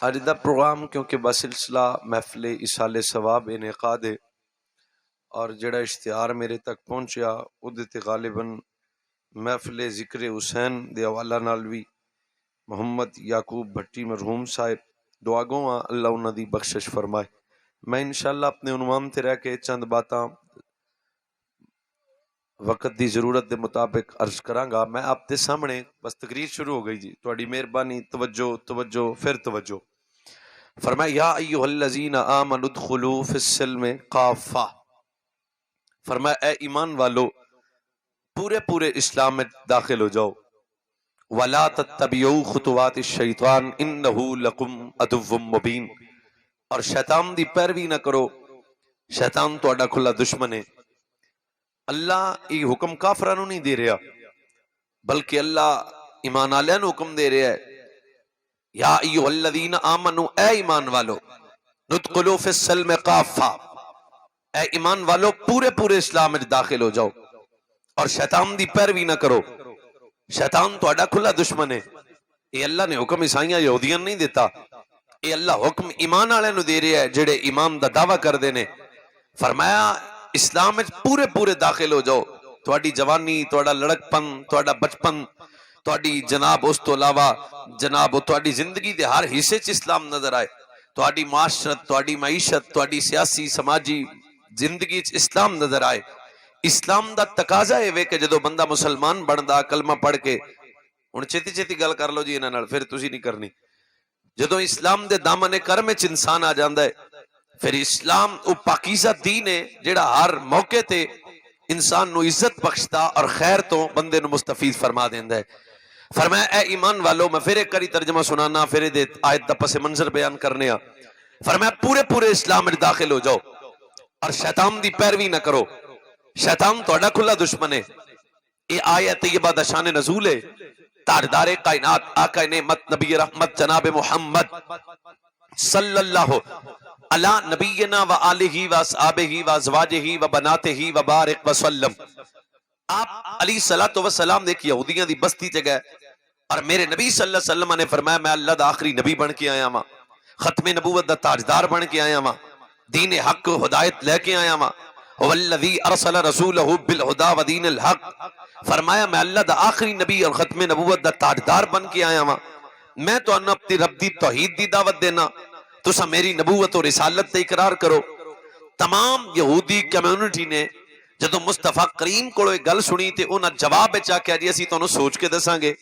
اج دا پروگرام کیونکہ بسلسلہ محفل اصال ثواب انعقاد ہے اور جڑا اشتہار میرے تک پہنچیا اودے تے غالباً محفل ذکر حسین دے حوالہ نال بھی محمد یعقوب بھٹی مرحوم صاحب دعا گو اللہ انہاں دی بخشش فرمائے۔ میں انشاءاللہ اپنے عنوان تے رہ کے چند باتاں وقت دی ضرورت دے مطابق عرض کراں گا۔ میں آپ دے سامنے بس تقریر شروع ہو گئی جی، تہاڈی مہربانی، توجہ پھر توجہ۔ فرمایا یا ایھا الذین آمنوا ادخلوا فی السلم کافہ، فرمایا اے ایمان والو پورے اسلام میں داخل ہو جاؤ۔ ولا تتبعوا خطوات الشیطان انہ لکم عدو مبین، اور شیطان دی پیروی نہ کرو، شیطان تہاڈا کھلا دشمن ہے۔ اللہ یہ حکم کافرانو نہیں دے رہا بلکہ اللہ ایمان والوں نو حکم دے رہا ہے، یا ایھا الذین آمنوا، اے ایمان والو، ادخلوا فی السلم کافہ، اے ایمان والو پورے اسلام میں داخل ہو جاؤ اور شیطان دی پیروی نہ کرو، شیطان تہاڈا کھلا دشمن ہے۔ یہ اللہ نے حکم عیسائیاں یہودیاں نہیں دیتا، یہ اللہ حکم ایمان والوں نو دے رہا ہے جڑے ایمان دا دعویٰ کردے نے۔ فرمایا اسلام میں پورے داخل ہو جاؤ، تہاڈی جوانی، تہاڈا لڑک پن، تہاڈا بچپن، تہاڈی جناب اس تو علاوہ جناب تہاڈی زندگی دے ہر حصے چ اسلام نظر آئے، تہاڈی معاشرت، تہاڈی معیشت، تہاڈی سیاسی سماجی زندگی چ اسلام نظر آئے۔ اسلام دا تقاضا ہے کہ جدو بندہ مسلمان بندا کلمہ پڑھ کے، ہن چھتی گل کر لو جی انہاں نال، پھر تسی نہیں کرنی، جدو اسلام دے دامن کرم وچ انسان آ جاندا ہے پھر اسلام او پاکیزہ دین ہے جڑا ہر موقع تے انسان نو عزت بخشتا اور خیر تو بندے نو مستفید فرما دیندا ہے۔ فرمایا اے ایمان والو، میں پھر ایک کری ترجمہ سنانا، پھر دے آیت دا پس منظر بیان کرنے آ۔ فرمایا پورے اسلام میں داخل ہو جاؤ اور شیطان دی پیروی نہ کرو، شیطان تہاڈا کھلا دشمن ہے۔ یہ آیت طیبہ دا شان نزول ہے، تاجدار کائنات آقا نعمت نبی رحمت جناب محمد صلی اللہ علی نبینا و آلہ و اصحابہ و ازواجہ و بناتہ و بارک وسلم۔ آپ علیہ الصلوۃ والسلام نے ایک یہودیاں دی بستی تے گئے اور میرے نبی صلی اللہ علیہ وسلم نے فرمایا میں اللہ دا آخری نبی بن کے آیا ہاں، ختم نبوت دا تاجدار بن کے آیا ہاں، دین حق ہدایت لے کے آیا ہاں، هو الذی ارسل رسولہ بالہدی ودین الحق۔ فرمایا میں اللہ دا آخری نبی اور ختم نبوت دا تاجدار بن کے آیا ہاں، میں تو اپنی رب دی توحید دی دعوت دینا، تسا میری نبوت اور رسالت تے اقرار کرو۔ تمام یہودی کمیونٹی نے جدو مصطفیٰ کریم کو گل سنی تے انہاں جواب بچا کیا جی اسی تانوں سوچ کے دساں گے،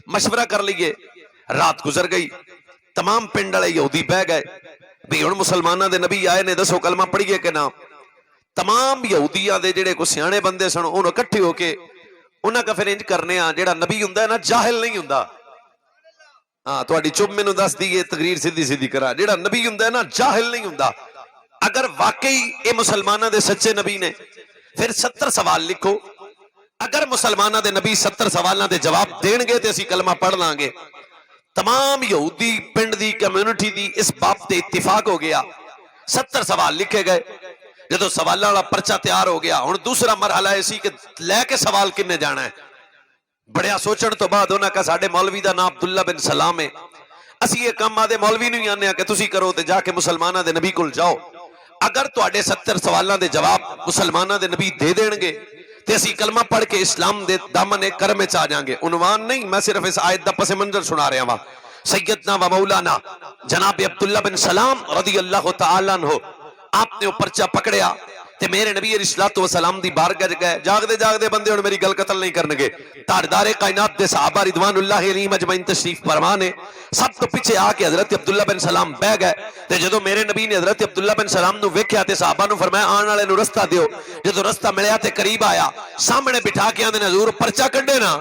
مشورہ کر لیے۔ رات گزر گئی، تمام پنڈ والے یہودی بہ گئے بھی ہن مسلماناں دے نبی آئے نے، دسو کلمہ پڑھیے کہ نہ۔ تمام یہودیاں دے جڑے کو سیانے بندے سن انہوں اکٹھے ہو کے انہاں کا پھر انج کرنے آ، جڑا نبی ہوندا ہے نا جاہل نہیں ہوندا۔ ہاں تہاڈی چپ مینوں دس دیئے تقریر سیدھی کرا، جڑا نبی ہوندا ہے نا جاہل نہیں ہوندا۔ اگر واقعی اے مسلماناں دے سچے نبی نے پھر 70 سوال لکھو، اگر مسلماناں دے نبی 70 سوالاں دے جواب دین گے تے اسی کلمہ پڑھ لیں گے۔ تمام یہودی پنڈ دی کمیونٹی دی اس باب تے اتفاق ہو گیا، 70 سوال لکھے گئے۔ جدو سوالاں والا پرچہ تیار ہو گیا، ہن دوسرا مرحلہ ایسی کہ لے کے سوال کنے جانا ہے۔ بڑیا سوچن تو بعد انہاں کا ساڈے مولوی دا نام عبداللہ بن سلام ہے، اسی یہ کام آدھے مولوی نہیں آنے کہ تسی کرو تے جا کے مسلماناں دے نبی کول جاؤ، اگر تواڈے 70 سوالاں دے جواب مسلماناں دے نبی دے دین گے تے اسی کلمہ پڑھ کے اسلام دے دامن کرم وچ آ جاں گے۔ عنوان نہیں، میں صرف اس آیت دا پس منظر سنا رہا ہاں۔ سیدنا و مولانا جناب عبداللہ بن سلام رضی اللہ تعالیٰ عنہ آپ نے وہ پرچہ پکڑیا تے میرے نبی علیہ الصلوۃ والسلام دی بارگاہ گئے، جاگدے بندے ہن میری گل قتل نہیں کرنگے، تاجدار کائنات دے صحابہ رضوان اللہ علیہم اجمعین تشریف فرمانے، سب تو پیچھے آ کے حضرت عبداللہ بن سلام بہ گئے تے جدو میرے نبی نے حضرت عبداللہ بن سلام نو ویکھیا تے صحابہ نو فرمایا آن والے نو رستہ دیو۔ جدو رستہ ملیا تے قریب آیا، سامنے بٹھا کے آندے حضور پرچہ کڈے نا،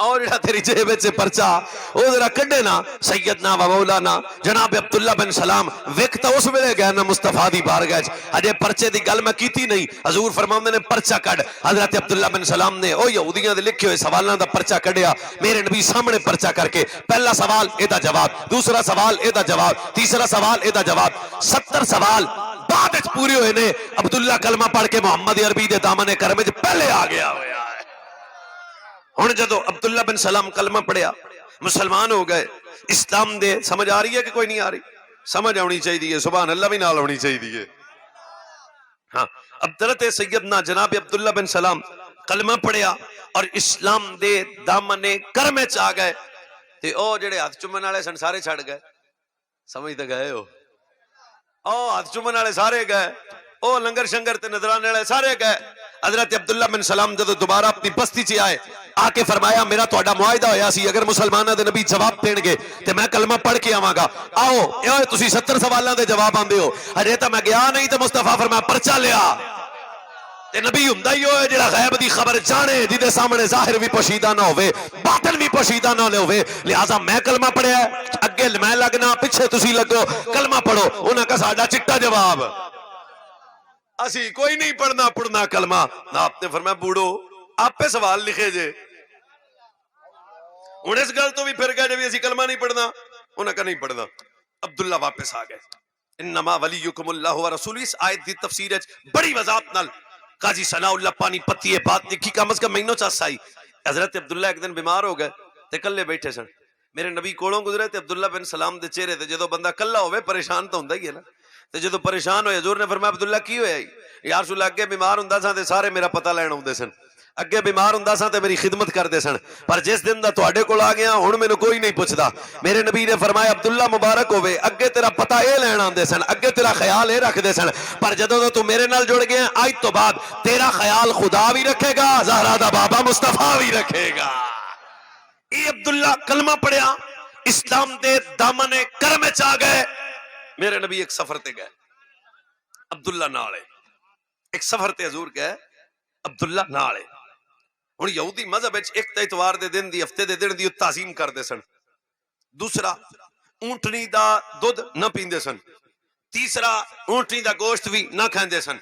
اور جڑا تیری جیب وچ پرچہ او ذرا کڈے نا۔ سیدنا و مولانا جناب عبداللہ بن سلام وقت اس ویلے گئے نا مصطفیٰ دی بارگاہ وچ، اجے پرچے دی گل میں کیتی نہیں، حضور فرماندے نے پرچہ کڈ۔ حضرت عبداللہ بن سلام نے او یہودیاں دے لکھے ہوئے سوالاں دا پرچہ کڈیا، میرے نبی سامنے پرچہ کر کے پہلا سوال اے دا جواب، دوسرا سوال اے دا جواب، تیسرا سوال اے دا جواب، 70 سوال بعد وچ پورے ہوئے نے۔ عبداللہ کلمہ پڑھ کے محمد عربی دے دامن کرم وچ پہلے آ گیا ہویا ہے۔ ہن جدو عبداللہ بن سلام کلمہ پڑھیا، مسلمان ہو گئے، اسلام دے سمجھ آ رہی ہے کہ کوئی نہیں آ رہی؟ سمجھ آنی چاہیے، سبحان اللہ بھی نال ہونی چاہیے. ہاں حضرت سیدنا جناب عبداللہ بن سلام کلمہ پڑھیا اور اسلام دے دامنے کرم وچ آ گئے تے او جڑے ہاتھ چومن والے سن سارے چھڑ گئے. سمجھ تے گئے ہو؟ او ہاتھ چومن والے سارے گئے، او لنگر شنگر تے نظرانے والے سارے گئے. حضرت عبداللہ بن سلام جدو دوبارہ اپنی بستی چ آئے، آ کے فرمایا میرا تہاڈا معاہدہ ہویا سی اگر مسلماناں دے نبی جواب دین گے تے میں کلمہ پڑھ کے آواں گا. آؤ اے تسی 70 سوالاں دے جواب آندے ہو، ہجے تے میں گیا نہیں تے مصطفیٰ فرمایا پرچہ لیا. تے نبی ہوندا ہی ہوئے جڑا غیب دی خبر جانے، جدے سامنے ظاہر بھی پوشیدہ نہ ہوئے باطن بھی پوشیدہ نہ ہوئے. لہٰذا میں کلمہ پڑھیا ہے، اگے میں لگنا پیچھے تسی لگو، کلمہ پڑھو. انہاں کا ساڈا چٹا جواب، اسی کوئی نہیں پڑھنا کلمہ. آپ نے فرمایا بوڑھو آپ پہ سوال لکھے جے، ہن اس گل تو بھی پھر گئے جب اسی کلمہ نہیں پڑھنا. انہاں کا نہیں پڑھنا. عبداللہ واپس آ گئے. انما ولیکم اللہ ورسولہ، اس آیت دی تفسیر وچ بڑی وضاحت نال قاضی ثناء اللہ پانی پتی بات لکھی کم از کم مہینوں چاس آئی. حضرت عبداللہ ایک دن بیمار ہو گئے تے کلے بیٹھے سن. میرے نبی کولوں گزرے تے عبداللہ بن سلام دے چہرے تے جدو بندہ کلا ہوئے پریشان تو ہوندا ہی ہے نا. تے جدو پریشان ہوئے حضور نے فرمایا عبداللہ کی ہویا؟ یا رسول اللہ اگے بیمار ہوندا سا تے سارے میرا پتہ لین اوندے سن، اگے بیمار ہوندا سا تے میری خدمت کردے سن، پر جس دن دا تواڈے کول آ گیا ہن مینوں کوئی نہیں پوچھدا. میرے نبی نے فرمایا عبداللہ مبارک ہوے، اگے تیرا پتہ اے لین آندے سن، اگے تیرا خیال اے رکھدے سن، پر جدوں تو میرے نال جڑ گیا اج تو بعد تیرا خیال خدا بھی رکھے گا، زہرا دا بابا مصطفیٰ بھی رکھے گا. اے عبداللہ کلمہ پڑھیا، اسلام دے دامن کرم وچ آ گئے. میرے نبی ایک سفر تے گئے، عبداللہ نال ایک سفر تے حضور گئے، عبداللہ نال. ہن یہودی مذہب وچ ایک اتوار دے دن دی ہفتے دے دن دی تعظیم کردے سن، دوسرا اونٹنی دا دودھ نہ پیندے سن، تیسرا اونٹنی دا گوشت بھی نہ کھاندے سن.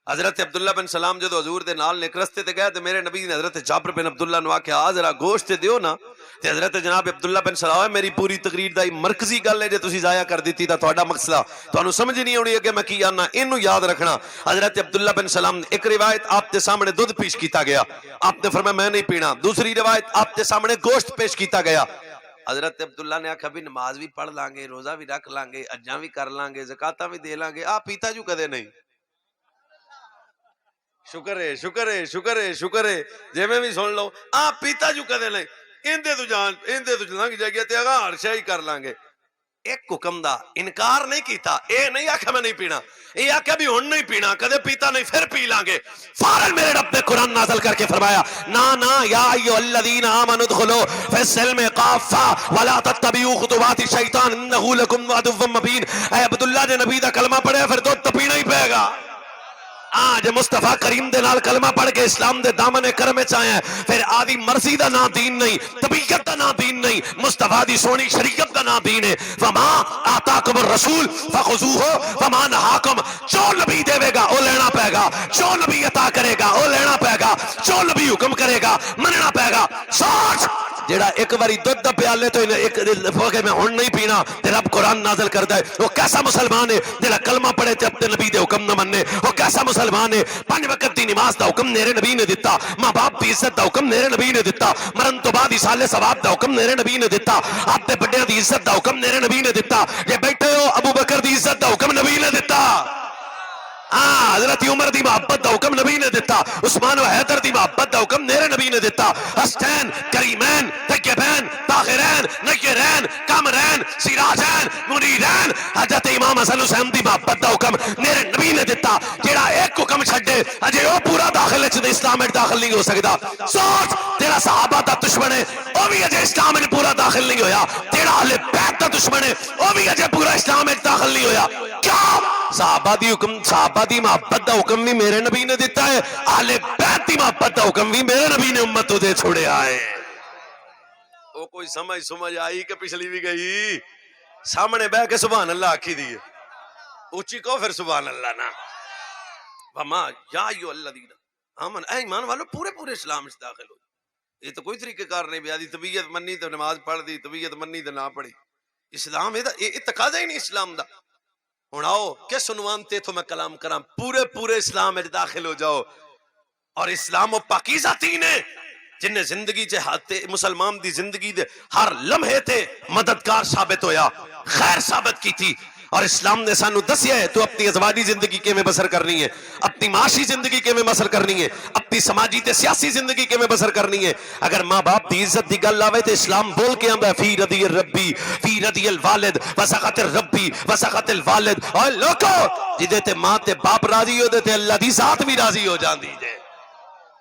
حضرت عبداللہ بن سلام جدو حضور دے نال نک رستے تے گئے تے میرے نبی نے حضرت جابر بن عبداللہ نو آکھیا آ ذرا گوشت دیو نا. تے حضرت جناب عبداللہ بن سلام میری پوری تقریر دا مرکزی گل ہے جے تسی ضائع کر دیتی تا تہاڈا مسئلہ تانوں سمجھ نہیں آونی کہ میں کی آنا، اینو یاد رکھنا. حضرت عبداللہ بن سلام ایک روایت آپ دے سامنے دودھ پیش کیتا گیا، آپ نے فرمایا میں نہیں پینا. دوسری روایت آپ دے سامنے گوشت پیش کیتا گیا. حضرت عبداللہ نے آکھا بھی نماز بھی پڑھ لیں گے، روزہ بھی رکھ لیں گے، اجاں بھی کر لیں گے، زکاتاں بھی دے لیں گے، آپ پیتا جو کدے نہیں. شکر ہے شکر ہے شکر ہے شکر ہے جے میں بھی سن لو آپ پیتا جو کدے نہیں، اندے تو جان اندے تو لنگ جائے گیا تے اگا ہر شے کر لیں گے. ایک حکم دا انکار نہیں کیتا، اے نہیں آکھا میں نہیں پینا، اے آکھا بھی ہن نہیں پینا، کدے پیتا نہیں پھر پی لیں گے. فوراً میرے رب نے قرآن نازل کر کے فرمایا نا یا ایھا الذین آمنوا ادخلوا فی السلم کافہ ولا تتبعوا خطوات الشیطان انہ لکم عدو مبین. اے عبداللہ نے نبی دا کلمہ پڑھیا پھر دودھ تو پینا ہی پے گا. آج مصطفیٰ کریم دے نال کلمہ پڑھ کے اسلام دے دامن کرم وچ آئے ہیں، پھر آدھی مرضی دا نا دین نہیں، طبیعت دا نا دین نہیں، مصطفیٰ دی سونی شریعت دا نا دین ہے. وما آتاکم الرسول فخذوہ وما نہاکم، جو نبی دے گا او لینا پے گا، جو نبی عطا کرے گا او لینا پے گا، جو نبی حکم کرے گا مننا پے گا. سوچ جیڑا ایک باری دودھ دا پیالے تو ایک کہ میں ہن نہیں پینا تے رب قرآن نازل کردا ہے، وہ کیسا مسلمان ہے جیڑا کلمہ پڑھے تے اپنے نبی دے حکم نہ مننے؟ وہ کیسا مسلمان ہے؟ 5 وقت دی نماز دا حکم میرے نبی نے دیتا، ماں باپ دی عزت دا حکم میرے نبی نے دیتا، مرن تو بعد ایصال ثواب دا حکم میرے نبی نے دیتا، آپ دے بڑیاں دی عزت دا حکم میرے نبی نے دیتا. جے بیٹھے ہو ابو بکر دی عزت دا حکم نبی نے دیتا، حضرت عمر دی محبت دا حکم نبی نے دیتا، عثمان و حیدر دی محبت دا حکم میرے نبی نے دیتا. حسنین کریمین طیبین طاہرین نیرین کامرین سراجین منیرین حضرت امام حسن حسین دی محبت دا حکم میرے نبی نے دیتا. جیڑا ایک حکم چھڈے اجے او پورا داخل اسلام میں داخل نہیں ہو سکتا. سوچ تیرا صحابہ دا دشمن ہے او بھی اجے اسلام میں پورا داخل نہیں ہویا، تیرا اہل بیت دا دشمن ہے او بھی اجے پورا اسلام میں داخل نہیں ہویا. کیوں؟ صحابہ دی حکم، صحابہ دی محبت دا حکم بھی میرے نبی نے دیتا ہے، اہل بیت دی محبت دا حکم بھی میرے نبی نے امت تو دے چھوڑے آئے. او کوئی سمجھ آئی کہ پچھلی بھی گئی؟ سامنے بہ کے سبحان اللہ آکھی دیئے، اونچی کو پھر سبحان اللہ نا. وما یا ایھا الذین آمن، اے ایمان والو پورے اسلام اس داخل ہو. یہ تو کوئی طریقہ کار نہیں بیادی طبیعت منی تو نماز پڑھ دی، طبیعت منی تو نہ پڑھی. اسلام یہ تقاضا ہی نہیں اسلام دا. ہن آؤ کس عنوان تے تو میں کلام کراں، پورے اسلام میں داخل ہو جاؤ. اور اسلام و پاکیزہ دین ہے، جن زندگی چ مسلمان دی زندگی دے ہر لمحے تے مددگار ثابت ہویا، خیر ثابت کی تھی. اور اسلام نے سانو دسیا ہے تو اپنی ازواجی زندگی کے میں بسر کرنی ہے، اپنی معاشی زندگی کے میں بسر کرنی ہے، اپنی سماجی تے سیاسی زندگی کے میں بسر کرنی ہے. اگر ماں باپ دی عزت دی گل آوے تو اسلام بول کے آندا ہے فی رضی الربی فی رضی الوالد وسخط الربی وسخط الوالد. اور لوکو جدے تے ماں تے باپ راضی ہو دے تے اللہ دی ذات بھی راضی ہو جاندی جے.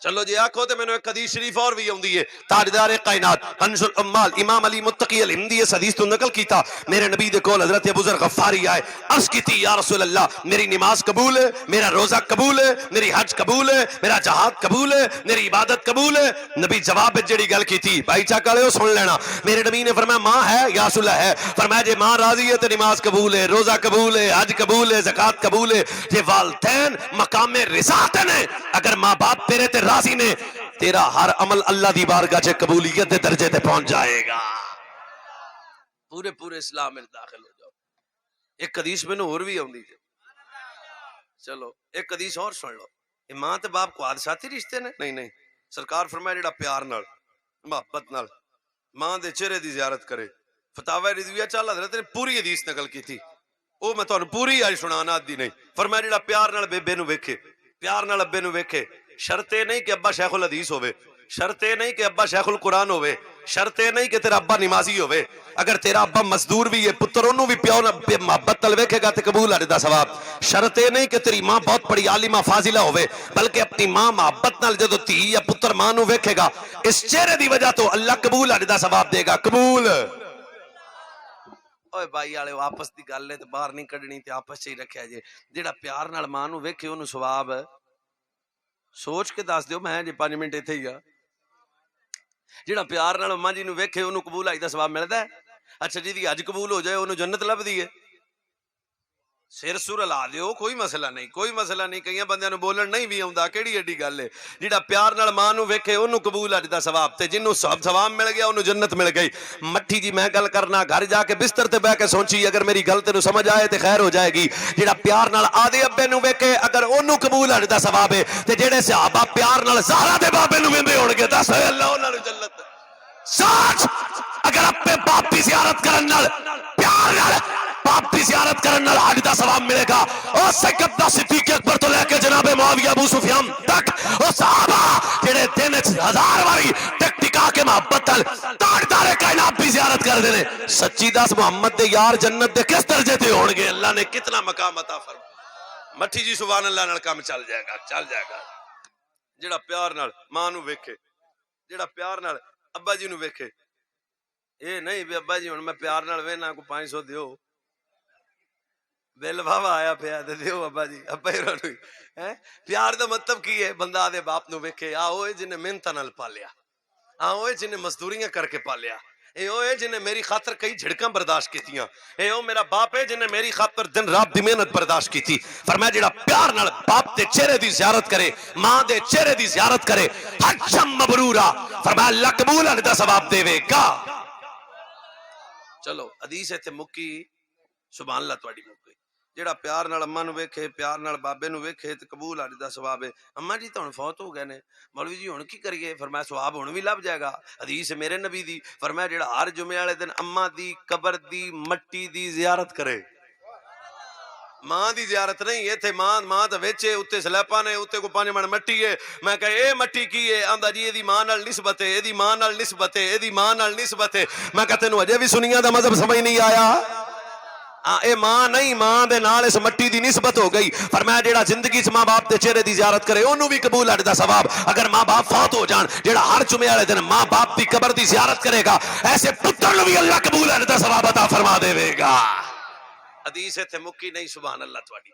چلو جی آکھو تے میں نے ایک حدیث شریف اور بھی ہوندی ہے، تاجدار کائنات کنز الامال امام علی متقی الہندی اس حدیث تو نقل کیتا. میرے نبی دے کول حضرت ابو ذر غفاری آئے، عرض کیتی یا رسول اللہ میری نماز قبول ہے، میرا روزہ قبول ہے، میری حج قبول ہے، میرا جہاد قبول ہے، میری عبادت قبول ہے. نبی جواب جڑی گل کیتی بھائی چا کالے سن لینا. میرے نبی نے فرمایا ماں ہے یا رسول اللہ ہے. فرمایا جے ماں راضی ہے تے نماز قبول ہے، روزہ قبول ہے، حج قبول ہے، زکات قبول ہے. جے والدین مقام رضا تے نے، اگر ماں باپ تیرے تے راضی نے، تیرا ہر عمل اللہ دی بارگاہ چ قبولیت دے درجے تے پہنچ جائے گا. پورے اسلام میں داخل ہو جاؤ. ایک حدیث میں اور بھی آندی ہے، چلو ایک حدیث اور سن لو. ماں تے باپ کو حادثاتی رشتے نے؟ نہیں. سرکار فرمایا جڑا پیار نال محبت نال ماں دے چہرے دی زیارت کرے. فتاوی رضویہ چل حضرت نے پوری حدیث نقل کی تھی، او میں تانوں پوری آج سنانا دی نہیں. فرمایا جڑا پیار نال بیبے نو ویکھے، پیار نال ابے نو ویکھے، شرط یہ نہیں کہ ابا شیخ الحدیث ہوئے، شرط یہ نہیں کہ ابا شیخ القرآن ہوئے، شرط یہ نہیں کہ تیرا ابا نمازی ہوئے. اگر تیرا ابا مزدور بھی ہے پتر انہوں بھی پیو محبت نال ویکھے گا تے قبول ہے دا ثواب. شرط یہ نہیں کہ تیری ماں بہت بڑی عالمہ فاضلہ ہوئے، بلکہ اپنی ماں محبت نال جدو تھی یا پتر ماں نو ویکھے گا اس چہرے دی وجہ تو اللہ قبول ہے دا ثواب دے گا. قبول اوے بھائی والے آپس دی گل ہے تے باہر نہیں کڈنی تے آپس چ ہی رکھیا جے. جیڑا پیار نال ماں نو ویکھے اونوں ثواب سوچ کے دس دیو، میں جی 5 منٹ ایتھے ہی آ. جیڑا پیار نال اماں جی نو ویکھے اونوں قبول آئی دا ثواب ملدا ہے. اچھا جی دی حج قبول ہو جائے اونوں جنت لبدی ہے. سر سر ہلا دیو، کوئی مسئلہ نہیں، کوئی مسئلہ نہیں. کئی بندیاں نو بولن نہیں بھی آوندا، کیڑی ایڈی گل ہے. جیڑا پیار نال ماں نو ویکھے اونوں قبول اج دا ثواب، تے جنوں ثواب مل گیا اونوں جنت مل گئی. مٹھی جی میں گل کرنا، گھر جا کے بستر تے بیٹھ کے سوچی اگر میری گل تینوں سمجھ آئے تے خیر ہو جائے گی. جیڑا پیار نال آدے ابے نو ویکھے اگر اونوں قبول اج دا ثواب ہے، تے جڑے صحابہ پیار نال زہرا دے بابے نو ویندے ہون گے دس اللہ انہاں نو جنت. سچ اگر اپنے باپ کی زیارت کرن نال پیار نال باپ کی زیارت کرن نال حج دا ثواب ملے گا. اور سیدنا صدیق اکبر تو لے کے جناب معاویہ ابو سفیان تک او صحابہ جڑے دن 1000 واری ٹک ٹکا کے محبت نال تاجدار کائنات کی زیارت کر دے نے. سچی دس محمد دے یار جنت دے کس درجے تے ہون گے؟ اللہ نے کتنا مقام عطا فرمایا. مٹھی جی سبحان اللہ نال کام چل جائے گا، چل جائے گا. جڑا پیار نال ماں نو ویکھے، جڑا پیار نال ابا جی نو ویکھے، اے نہیں بھی ابا جی ہن میں پیار نال وینا کو 500 دیو، بل بابا آیا پیا تے دیو ابا جی. ابا ہی پیار دا مطلب کی ہے؟ بندہ آدے باپ نو ویکھے، آ اوے جن نے محنت نال پالیا، آ اوے جن نے مزدوریاں کر کے پالیا، اے اوے جن نے میری خاطر کئی جھڑکاں برداشت کیتیاں، اے او میرا باپ ہے جن نے میری خاطر دن رات دی محنت برداشت کیتی. فرمایا جڑا پیار نال باپ دے چہرے دی زیارت کرے، ماں دے چہرے دی زیارت کرے، حجم مبرورا، فرمایا اللہ قبول ہے دا ثواب دے گا. چلو حدیث تے مکی، سبحان اللہ تواڈی مک گئی. جڑا پیار نال اماں نو ویکھے، پیار نال بابے نو ویکھے تے قبول اج دا ثواب ہے. اماں جی تو فوت ہو گئے نے، مولوی جی ہن کی کریے؟ فرمایا ثواب ہن بھی لب جائے گا. حدیث میرے نبی دی، فرمایا جڑا ہر جمعے والے دن اماں دی قبر دی مٹی دی زیارت کرے، ماں دی زیارت نہیں، ایتھے ماں تے وچے اوتے سلیپاں نے، اوتے کو 5 من مٹی ہے. میں کہ اے مٹی کی ہے؟ آندا جی ایدی ماں نال نسبت ہے، ایدی ماں نال نسبت ہے، ایدی ماں نال نسبت ہے. میں کہ تینوں اجے بھی سنیاں دا مذہب سمجھ نہیں آیا؟ اے ماں نہیں، ماں دے نال اس مٹی دی نسبت ہو گئی. فرمایا جیڑا زندگی چ ماں باپ دے چہرے دی زیارت کرے اونوں بھی قبول ہے دا ثواب اگر ماں باپ فوت ہو جان. جیڑا ہر جمعے والے دن ماں باپ دی قبر دی زیارت کرے گا ایسے پتر نو بھی اللہ قبول ہے دا ثواب عطا فرما دے گا. حدیث تے مکی نہیں، سبحان اللہ تواڈی.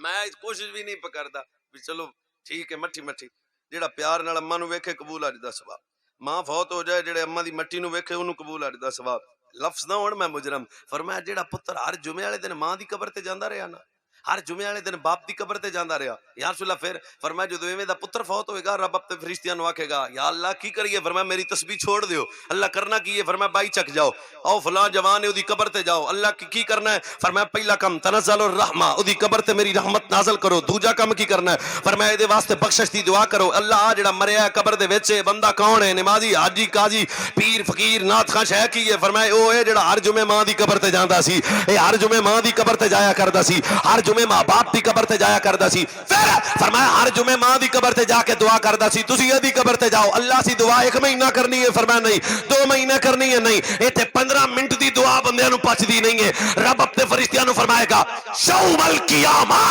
میں کوشش بھی نہیں پکڑدا بھی چلو ٹھیک ہے مٹھی مٹھی. جیڑا پیار نال اماں نو ویکھے قبول ہے دا ثواب. ماں فوت ہو جائے جڑے اماں دی مٹی نو ویکھے اونوں قبول ہے دا ثواب. لفظ نہ ہون میں مجرم. فرمایا جیڑا پتر ہر جمعے والے دن ماں دی قبر تے جاندا رہیا نا، ہر جمعے والے دن باپ دی قبر تے جاندا رہا. یا رسول اللہ پھر فرمایا جدوں ایویں دا پتر فوت ہوئے گا رب اپنے فرشتیاں نو آکھے گا یا اللہ کی کریے؟ فرمایا میری تسبیح چھوڑ دیو. اللہ کرنا کی ہے؟ فرمایا بائی چک جاؤ او فلاں جوان ہے اودی قبر تے جاؤ. اللہ کی کرنا ہے؟ فرمایا پہلا کم تنزل الرحمہ اودی قبر تے میری رحمت نازل کرو. دوجا کم کی کرنا ہے؟ فرمایا دے واسطے بخشش دی دعا کرو. اللہ آ جڑا مریا ہے قبر دے وچ بندہ کون ہے؟ نمازی، حاجی، قاضی، پیر، فقیر، نعت خواں ہے کی ہے؟ فرمایا او ہے جڑا ہر جمعے ماں دی قبر تے جاندا سی. اے ہر جمعے ماں دی قبر تے جایا کردا سی، ہر جمعے ماں باپ دی قبر تے جایا کردا سی. پھر فرمایا ہر جمعے ماں دی قبر تے جا کے دعا کردا سی. تسی ایدی قبر تے جاؤ اللہ سی دعا 1 مہینہ کرنی ہے؟ فرمایا نہیں. 2 مہینے کرنی ہے؟ نہیں. ایتھے 15 منٹ دی دعا بندیاں نو پچدی نہیں ہے. رب اپنے فرشتیاں نو فرمائے گا یوم القیامہ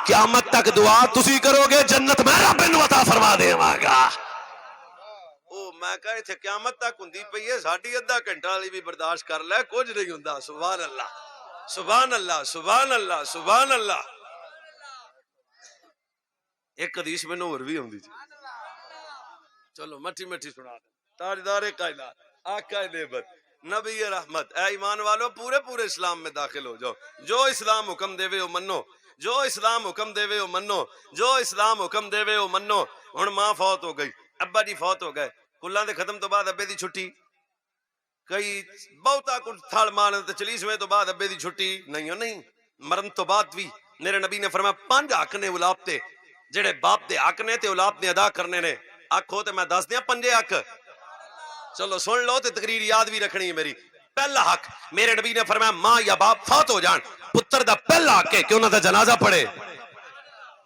قیامت تک دعا تسی کرو گے جنت میں رب نو عطا فرما دیواں گا. او میں کہا ایتھے قیامت تک ہوندی پئی ہے، ساڈی ادھا گھنٹہ والی بھی برداشت کر لے، کچھ نہیں ہوندا. سبحان اللہ سبحان اللہ سبحان اللہ سبحان اللہ. ایک حدیث میں اور بھی ہوندی تھی، چلو مٹھی مٹھی سنا دیں. تاجدار کائنات آقا نعمت نبی رحمت، اے ایمان والو پورے پورے اسلام میں داخل ہو جاؤ. جو اسلام حکم دے وے او منو، جو اسلام حکم دے وے او منو، جو اسلام حکم دے وے او منو. ہن ماں فوت ہو گئی، ابا جی فوت ہو گئے، کلاں دے ختم تو بعد ابے دی چھٹی، کئی بہتا کچھ تھال مان تے 40ویں تو بعد ابے دی چھٹی نہیں ہو نہیں. مرن تو بعد بھی میرے نبی نے فرمایا 5 حق نے اولاد تے جڑے باپ دے حق نے تے اولاد نے ادا کرنے نے. آکھو تے میں دس دیاں 5 حق، چلو سن لو تے تقریر یاد بھی رکھنی ہے میری. پہلا حق میرے نبی نے فرمایا ماں یا باپ فوت ہو جان، پتر دا پہلا حق ہے کہ انہاں دا جنازہ پڑھے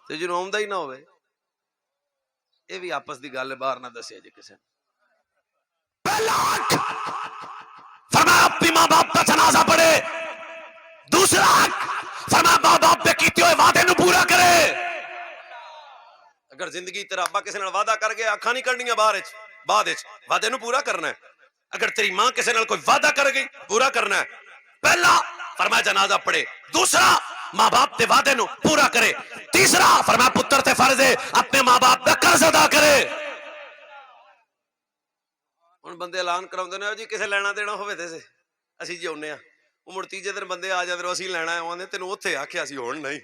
تے جنوں آوندا ہی نہ ہوئے. اے بھی آپس دی گل باہر نہ دسیا جے کسے. پہلا حق فرمایا اپنی ماں باپ کا جنازہ پڑھے. دوسرا حق فرمایا ماں باپ دے کیتے ہوئے وعدے نو پورا کرے. اگر زندگی تیرا ابا کسی نال وعدہ کر گیا اکھاں نہیں کڈنیاں باہر بعد وچ وعدے نو پورا کرنا ہے. اگر تیری ماں کسی نال کوئی وعدہ کر گئی پورا کرنا ہے. پہلا فرمایا جنازہ پڑھے، دوسرا ماں باپ دے وعدے نو پورا کرے، تیسرا فرمایا پتر تے فرض ہے اپنے ماں باپ دا قرض ادا کرے. ہن بندے اعلان کراوندے نے جی کسے لینا دینا ہوے تے اسی جی اونے ہاں، او مڑ تیجے دن بندے آ جاندے اسی لینا ہے، اوندے تینوں اوتھے آکھیا سی ہن نہیں.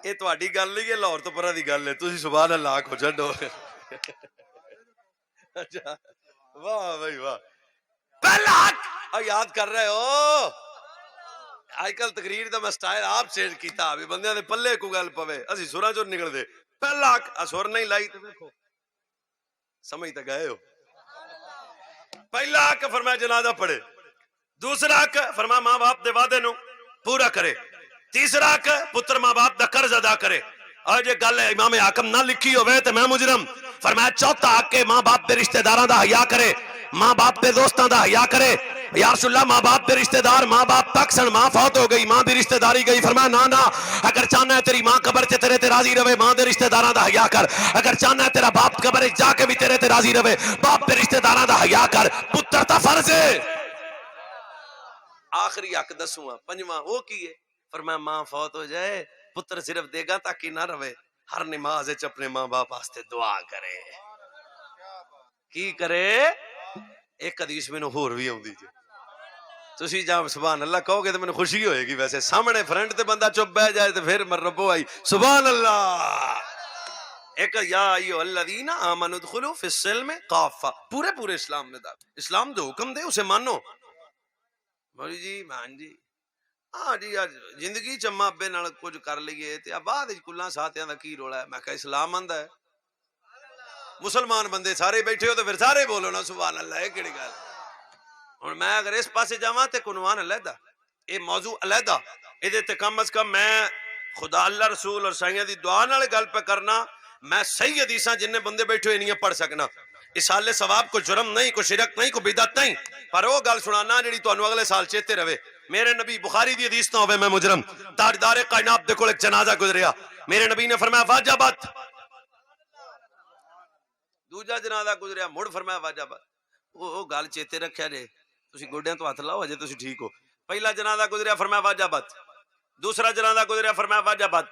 یہ تہاڈی گل نہیں ہے، لاہور تو پرا دی گل ہے. تسی سبحان اللہ آکھو چھڈو. اچھا واہ بھائی واہ. پہلا حق یاد کر رہے ہو؟ آج کل تقریر دا میں سٹائل آپ چینج کیتا ابھی بندیاں دے پلے کو گل پوے اسی سراں چوں نکل دے. پہلا حق سر نہیں لائی تے دیکھو سمجھ تے گئے ہو. پہلا حق فرمایا جنازہ پڑھے، دوسرا حق فرمایا ماں باپ دے وعدے نو پورا کرے، تیسرا حق پتر ماں باپ دا قرض ادا کرے. اور جے گل امام حاکم نہ لکھی ہوئے تے میں مجرم. فرمایا چوتھا حق کہ ماں باپ دے رشتہ داراں دا حیا کرے، ماں باپ دے دوستاں دا حیا کرے. یا رسول اللہ ماں باپ دے رشتہ دار ماں باپ تک سن، ماں فوت ہو گئی ماں دی رشتہ داری گئی. فرمایا نا اگر چاہنا ہے تیری ماں قبر تے تیرے تے راضی رہے ماں دے رشتہ داراں دا حیا کر. اگر چاہنا ہے تیرا باپ قبر جا کے بھی تیرے تے راضی رہے باپ دے رشتہ داراں دا حیا کر. پتر تا فرض ہے. آخری حق دسواں پنجواں وہ کی ہے؟ فرمایا ماں فوت ہو جائے پتر صرف دے گا تاکہ نہ رہے، ہر نماز وچ اپنے ماں باپ واسطے دعا کرے. کی کرے؟ ایک حدیث مینوں ہور بھی آوندی جی، تسی جب سبحان اللہ کہو گے تو مینوں خوشی ہوئے گی. ویسے سامنے فرنٹ تے بندہ چپ بیٹھ جائے تو پھر ربو آئی سبحان اللہ. ایک یا ایھا الذین آمنوا ادخلوا فی السلم کافہ، پورے پورے اسلام میں داخل. اسلام جو حکم دے اسے مانو. بولی جی مان جی ہاں جی زندگی چ ماں ابے نال کچھ کر لئیے تے بعد وچ کلاں ساتھیاں دا کی رولا ہے. میں کہا اسلام آندا ہے مسلمان بندے سارے بیٹھے ہو تو پھر سارے بولو نا سبحان اللہ. یہ کیڑی گل؟ ہن میں اگر اس پاسے جاواں تے عنوان علیحدہ، اے موضوع علیحدہ، ادھے تے کم از کم میں خدا اللہ رسول اور سائیاں دی دعا نال گل پہ کرنا. میں صحیح حدیثاں جن بندے بیٹھے ہوئے نہیں پڑھ سکنا. اس سال ثواب کو جرم نہیں، کو شرک نہیں، کو بدعت نہیں، پر وہ گل سنانا جڑی تانوں اگلے سال چیتے رہے. میرے نبی بخاری دی حدیث نہ ہوئے میں مجرم. تاجدار کائنات دے کول ایک جنازہ گزریا، میرے نبی نے فرمایا واجبات. دوجا جنازہ گزریا مڑ فرمایا واجبات. وہ گل چیتے رکھیا جے، تسی گوڈیاں تو ہاتھ لاؤ اجے تسی ٹھیک ہو. پہلا جنازہ گزریا فرمایا واجبات، دوسرا جنازہ گزریا فرمایا واجبات.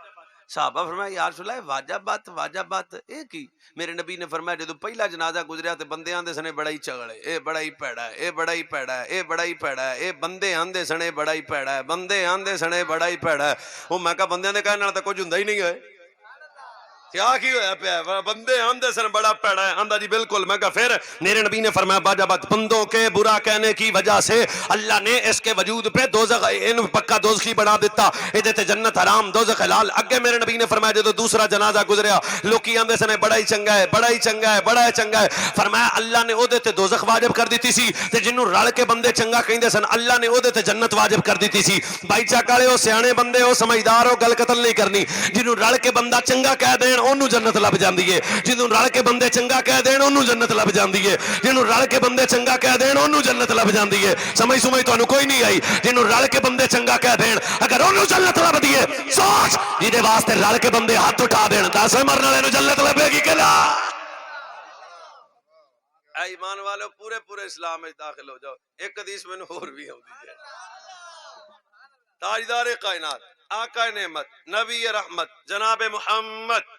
صحابہ فرمایا یا رسول اللہ واجبات اے کی؟ میرے نبی نے فرمایا جدو پہلا جنازہ گزریا تے بندے آندے سنے بڑا ہی چگڑے، اے بڑا ہی پیڑا ہے، اے بڑا ہی پیڑا ہے، اے بڑا ہی پیڑا ہے، اے بندے آندے سنے بڑا ہی پیڑا ہے، بندے آندے سنے بڑا ہی پیڑا ہے۔ وہ میں کہا بندیاں دے کہنے نال تے کچھ ہوندا ہی نہیں ہے، کیا کی ہویا پیا ہے؟ بندے آندے سن بڑا پیڑا ہے، آندا جی بالکل۔ میں کہا پھر میرے نبی نے فرمایا باجابت بندوں کے برا کہنے کی وجہ سے اللہ نے اس کے وجود پہ دوزخ ان پکا دوزخی بنا دیتا، ادھے تے جنت حرام دوزخ حلال۔ اگے میرے نبی نے فرمایا جدو دوسرا جنازہ گزریا لوکی آندے سن بڑا ہی چنگا ہے، بڑا ہی چنگا ہے، بڑا ہی چنگا ہے۔ فرمایا اللہ نے اودے تے دوزخ واجب کر دیتی سی تے جنوں رل کے بندے چنگا کہندے سن اللہ نے اودے تے جنت واجب کر دیتی سی۔ بھائی چاکالے ہو، سیانے بندے ہو، سمجھدار ہو، گل قتل نہیں کرنی۔ جنوں رل کے بندہ چنگا کہہ دین اونوں جنت لب جاندی ہے، جنوں رل کے بندے چنگا کہہ دین اونوں جنت لب جاندی ہے، جنوں رل کے بندے چنگا کہہ دین اونوں جنت لب جاندی ہے۔ سمجھ تانوں کوئی نہیں آئی؟ جنوں رل کے بندے چنگا کہہ دین اگر اونوں جنت لب دی ہے، سوچ جہدے واسطے رل کے بندے ہاتھ اٹھا دین دس مرن والے نوں جنت لبے گی کہ نہ؟ اے ایمان والو پورے پورے اسلام میں داخل ہو جاؤ۔ ایک حدیث میں اور بھی ہوندی ہے، تاجدار کائنات آقا نعمت نبی رحمت جناب محمد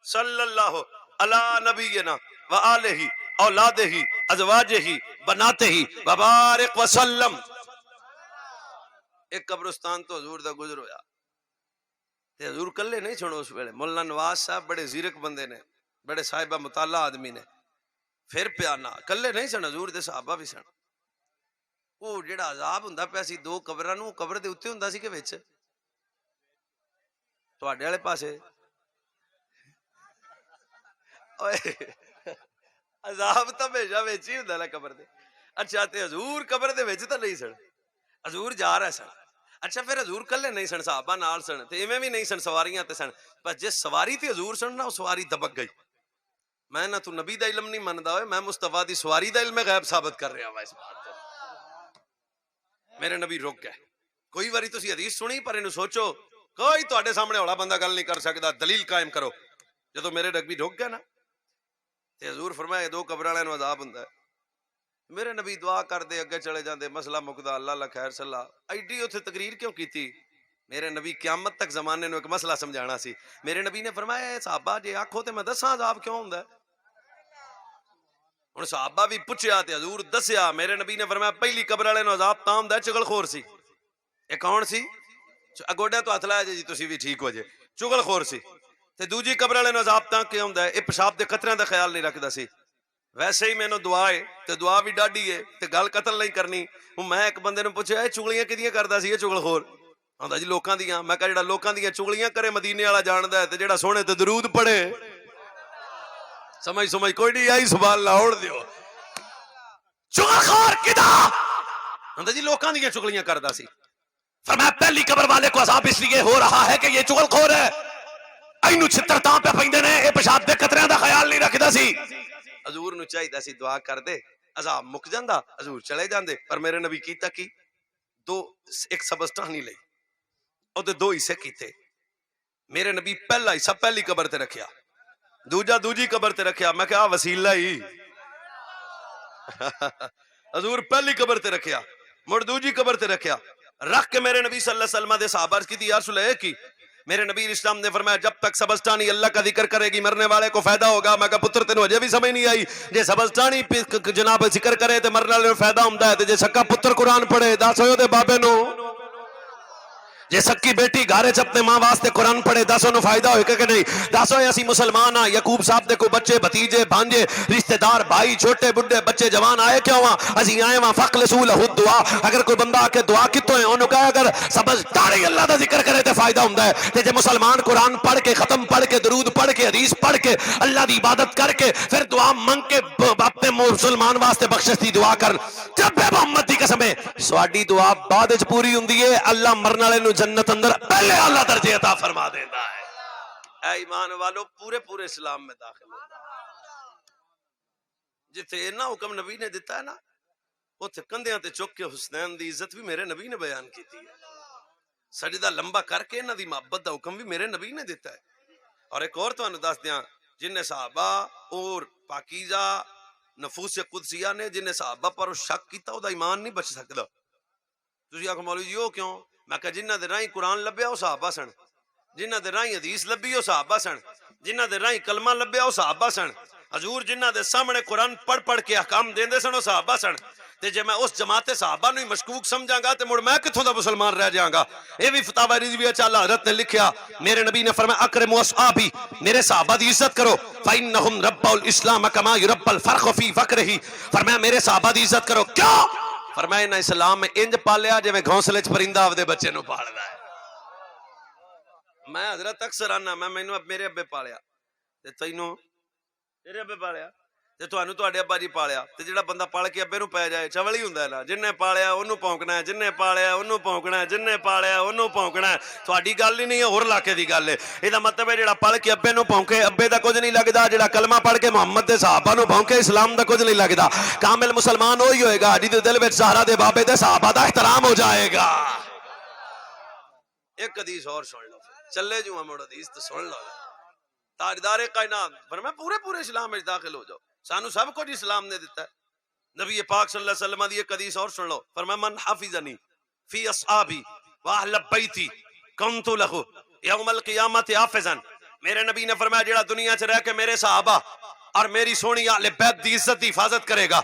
صلی اللہ علی نبینا و آلہ اولادہ ازواجہ بناتہ وبارک وسلم۔ ایک قبرستان تو حضور دا گزر ہویا تے حضور کلے نہیں چھوڑو اس ویلے، مولانا نواز صاحب بڑے زیرک بندے نے، بڑے صاحبہ مطالعہ آدمی نے، پھر پیانا کلے نہیں سن، حضور دے صحابہ بھی سن۔ وہ جڑا عذاب ہوندا پیا سی دو قبراں نوں قبر دے اوتے ہوندا سی کہ وچ تواڈے والے پاسے؟ اوئے عذاب تو ہمیشہ وچ ہی ہوندا نا قبر دے۔ اچھا تے حضور قبر دے وچ تو نہیں سن، حضور جا رہے سن۔ اچھا پھر حضور کلے نہیں سن، صحابہ نال سن تے ایویں بھی نہیں سن، سواریاں تے سن، پر جس سواری تے حضور سن نا وہ سواری دبک گئی۔ میں نہ تو نبی دا علم نہیں مندا ہوئے، میں مصطفیٰ دی سواری دا علم غیب ثابت کر رہا ہوں اس بات کو۔ میرے نبی رک گئے۔ کوئی واری تسی حدیث سنی پر انہوں سوچو کوئی تواڈے سامنے ہولا بندہ گل نہیں کر سکدا، دلیل قائم کرو۔ جدو میرے نبی رک گئے نا تے حضور فرمایا دو قبر والے نوں عذاب ہوندا ہے۔ میرے نبی دعا کر دے اگے چلے جاندے، مسئلہ مکدا، اللہ اللہ خیر صلاح۔ ایڈی اوتھے تقریر کیوں کیتی؟ میرے نبی قیامت تک زمانے نوں ایک مسئلہ سمجھانا سی۔ میرے نبی نے فرمایا اے صحابہ جے آکھو تے میں دساں عذاب کیوں ہوندا ہے؟ ہن صحابہ بھی پوچھیا تے حضور دسیا۔ میرے نبی نے فرمایا پہلی قبر والے نوں عذاب تاں ہوندا ہے چغل خور سی۔ اے کون سی؟ گوڈے تو ہاتھ لایا جی تسی بھی ٹھیک ہو جے، چغل خور سی۔ تے دوجی قبر والے نوں عذاب تاں کیوں ہوندا ہے؟ اے پیشاب دے قطریاں دا خیال نہیں رکھدا سی۔ ویسے ہی مینوں دعا ہے تے دعا بھی ڈاڈی ہے تے گل قتل نہیں کرنی۔ میں ایک بندے نوں پوچھیا اے چغلیاں کدیاں کردا سی؟ اے چغل خور آندا جی لوکاں دیاں۔ میں کہا جڑا لوکاں دیاں چغلیاں کرے مدینے والا جاندا ہے تے جڑا سونے تے درود پڑھے سمجھ کوئی نہیں آئی؟ سبحان اللہ اوڑ دیو۔ چغل خور کدا؟ آندا جی لوکاں دیاں چغلیاں کردا سی۔ فرمایا پہلی قبر والے کو عذاب اس لیے ہو رہا ہے کہ یہ چغل خور ہے، اینوں چھتر تاں پہ پیندے نے، اے پیشاب دے قطریاں دا خیال نہیں رکھدا سی۔ حضور نو چاہیدا سی دعا کر دے عذاب مک جاندا، حضور چلے جاندے، پر میرے نبی کیتا کی؟ ایک سبز ٹہنی لئی او دے دو حصے کیتے۔ میرے نبی پہلا حصہ پہلی قبر تے رکھیا، دوجا دوجی قبر تے رکھیا۔ میں کہا وسیلہ ہی حضور پہلی قبر تے رکھیا، مڑ دوجی قبر تے رکھیا، رکھ کے میرے نبی صلی اللہ علیہ وسلم دے صحابہ کی تھی یا رسول اللہ کی؟ میرے نبی اسلام نے فرمایا جب تک سبزٹانی اللہ کا ذکر کرے گی مرنے والے کو فائدہ ہوگا۔ میں کہا پتر تینوں اجے بھی سمجھ نہیں آئی؟ جے سبزٹانی جناب ذکر کرے تے مرنے والے کو فائدہ ہوندا ہے تے جے سکا پتر قرآن پڑھے دس ہوئے دے بابے نو، جے سکی بیٹی گھارے چ اپنے ماں واسطے قرآن پڑھے دس انہوں فائدہ ہوئے کہ نہیں؟ دس ہوئے اسی مسلمان ہاں۔ یعقوب صاحب دے کو بچے بھتیجے بھانجے رشتہ دار بھائی چھوٹے بڈھے بچے جوان آئے کیا ہوا؟ اسی آئے وہاں فخلصوا لہ الدعا۔ اگر کوئی بندہ آ کے دعا کتوں ہے انہوں کہا اگر سبز داڑھی اللہ دا ذکر کرے تے فائدہ ہوندا ہے تے جے مسلمان قرآن پڑھ کے ختم پڑھ کے درود پڑھ کے حدیث پڑھ کے اللہ دی عبادت کر کے پھر دعا منگ کے اپنے مسلمان واسطے بخشش دی دعا کر، جب محمد دی قسم ہے سواڈی دعا بعد وچ پوری ہوندی ہے، اللہ مرن والے نوں جنت اندر پہلے اللہ درجے عطا فرما دیتا ہے۔ اے ایمان والو پورے پورے اسلام میں داخل ہو، جتھے اینا حکم نبی نے دیتا ہے نا اوتھے کندھیاں تے چک کے حسنین دی عزت بھی میرے نبی نے بیان کی تھی، سجدہ لمبا کر کے انہاں دی محبت دا حکم بھی میرے نبی نے دیتا ہے۔ اور ایک اور تانوں دس دیاں، جن صحابہ اور پاکیزہ نفوس قدسیہ نے جن صحابہ پر شک کیتا او دا ایمان نہیں بچ سکدا۔ تسی آکھو مولوی جی او کیوں؟ میں کہا جنہ دے راہیں قرآن لبیا او صحابہ سن، جنہ دے راہیں حدیث لبی وہ صحابہ سن، جنہ دے راہیں کلمہ لبیا وہ صحابہ سن، حضور جنہ دے سامنے قرآن پڑھ پڑھ کے احکام دیندے سن وہ صحابہ سن. تے جے میں اس جماعت صحابہ نو ہی مشکوک سمجھاں گا تے مڑ میں کتھوں دا مسلمان رہ جاں گا. اے بھی فتاوی رضویہ چ اللہ حضرت نے لکھیا، میرے نبی نے فرمایا اکرموا اصحابی، میرے صحابہ دی عزت کرو، فانہم ربوا الاسلام کما یربى الفرخ فی فقرہ. فرمایا میرے صحابہ دی عزت کرو. کیوں؟ فرمایا انہاں اسلام میں انج پالیا جویں گھونسلے چ پرندہ اپنے بچے نو پالدا ہے. میں حضرت اکثر آنا مینوں اب میرے ابے پالیا تے تینوں تیرے ابے پالیا تے تانوں تہاڈے ابا جی پالیا تے جڑا بندہ پال کے ابے نو پی جائے چول ہی ہوندا ہے نا. جننے پالیا اونوں پونکنا ہے، جننے پالیا اونوں پونکنا ہے، جننے پالیا اونوں پونکنا ہے. تہاڈی گل ہی نہیں ہے، ہور علاقے دی گل ہے. اے مطلب ہے جڑا پڑھ کے ابے نو پونکے ابے دا کچھ نہیں لگدا، جڑا کلمہ پڑھ کے محمد دے صحابہ نو پونکے اسلام دا کچھ نہیں لگدا. کامل مسلمان وہی ہوئے گا جس دے دل وچ زہرا دے بابے دے صحابہ دا احترام ہو جائے گا. ایک حدیث اور سن لو، چلے جو مڑ حدیث تو سن لو. تاجدار کائنات فرمایا پورے اسلام میں داخل ہو جاؤ، سانو سب کچھ اسلام نے دیتا ہے. نبی پاک صلی اللہ علیہ وسلم دی ایک حدیث اور سن لو. فرمایا من حفظنی فی اصحابی واہل بیتی کنت لہ یوم القیامت حافظا. میرے نبی نے فرمایا جڑا دنیا چ رہ کے میرے صحابہ اور میری سونی اہل بیت دی عزت دی حفاظت کرے گا.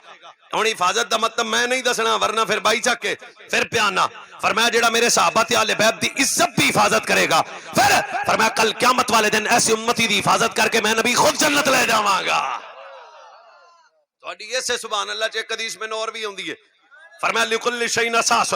ہن حفاظت دا مطلب میں نہیں دسنا ورنہ پھر بائی چک کے پھر پیانا. فرمایا جڑا میرے صحابہ تے اہل بیت دی عزت دی حفاظت کرے گا، پھر فرمایا کل قیامت والے دن ایسی امتی دی حفاظت کر کے میں نبی خود جنت لے جاواں گا. تہاڈی ایسے سبحان اللہ چ ایک حدیث میں اور بھی ہوندی ہے. فرمایا لکل شیء اساس